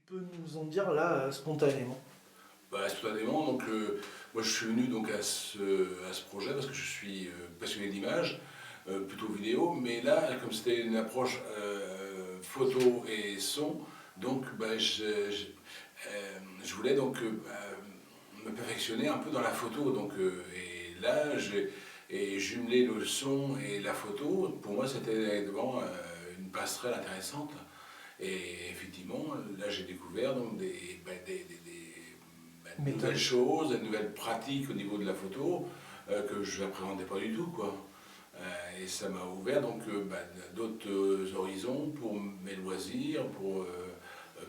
peux nous en dire là, spontanément? Spontanément, donc, moi je suis venu donc à ce projet parce que je suis passionné d'image, plutôt vidéo, mais là, comme c'était une approche photo et son, donc je voulais donc me perfectionner un peu dans la photo. Donc, et là, j'ai jumelé le son et la photo. Pour moi, c'était vraiment une passerelle intéressante. Et effectivement, là, j'ai découvert donc de nouvelles choses, de nouvelles pratiques au niveau de la photo que je n'appréhendais pas du tout, quoi. Et ça m'a ouvert donc d'autres horizons pour mes loisirs, pour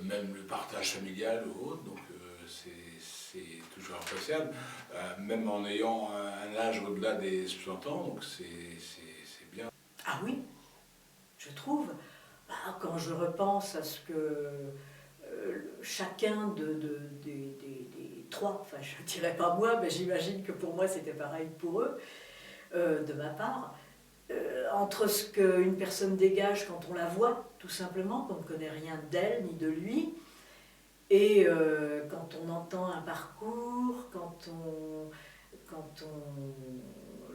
même le partage familial ou autre. Donc c'est toujours appréciable, même en ayant un âge au-delà des 60 ans, donc c'est bien. Ah oui, je trouve. Quand je repense à ce que chacun des trois, enfin je ne dirais pas moi, mais j'imagine que pour moi c'était pareil pour eux, de ma part, entre ce qu'une personne dégage quand on la voit, tout simplement, qu'on ne connaît rien d'elle ni de lui, et quand on entend un parcours, quand on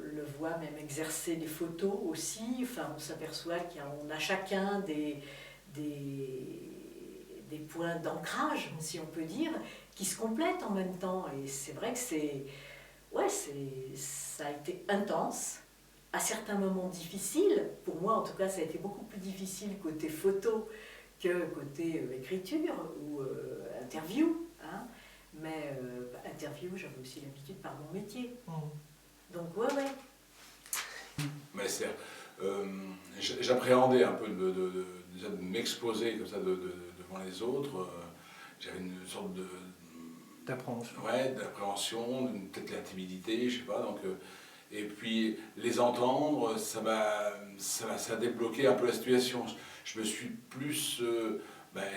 le voit même exercer des photos aussi, enfin on s'aperçoit qu'on a chacun des points d'ancrage, si on peut dire, qui se complètent en même temps. Et c'est vrai que ça a été intense, à certains moments difficile. Pour moi, en tout cas, ça a été beaucoup plus difficile côté photo que côté écriture ou interview. Hein. Mais interview, j'avais aussi l'habitude par mon métier. Donc, ouais. Mais j'appréhendais un peu déjà de m'exposer comme ça devant les autres. J'avais une sorte D'appréhension. Ouais, d'appréhension, peut-être la timidité, je sais pas. Donc, et puis les entendre, ça a débloqué un peu la situation. Je me suis plus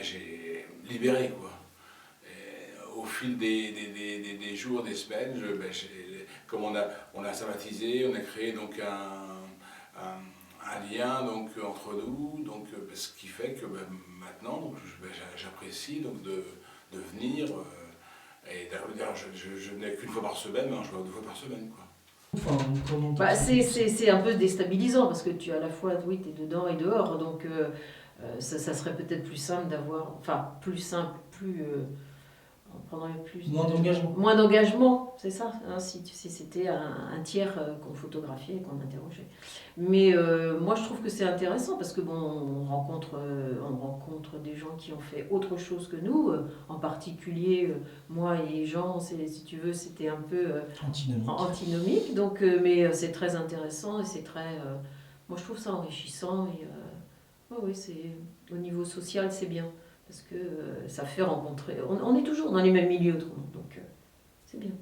j'ai libéré, quoi. Et au fil des jours, des semaines, comme on a sympathisé, on a créé donc un lien donc, entre nous, donc, ce qui fait que maintenant donc, j'apprécie donc, de venir. Et d'ailleurs, je venais qu'une fois par semaine, mais je vais 2 fois par semaine, quoi. C'est un peu déstabilisant parce que tu as à la fois, oui, tu es dedans et dehors, donc ça serait peut-être plus simple d'avoir, enfin plus simple, on prendrait plus moins d'engagement. Moins d'engagement, c'est ça, hein, si c'était un tiers qu'on photographiait et qu'on interrogeait. Mais moi je trouve que c'est intéressant parce que bon, on rencontre des gens qui ont fait autre chose que nous, en particulier moi et Jean, si tu veux, c'était un peu antinomique, donc, mais c'est très intéressant et c'est très, moi je trouve ça enrichissant et oui, au niveau social c'est bien. Parce que ça fait rencontrer. On est toujours dans les mêmes milieux, autrement, donc c'est bien.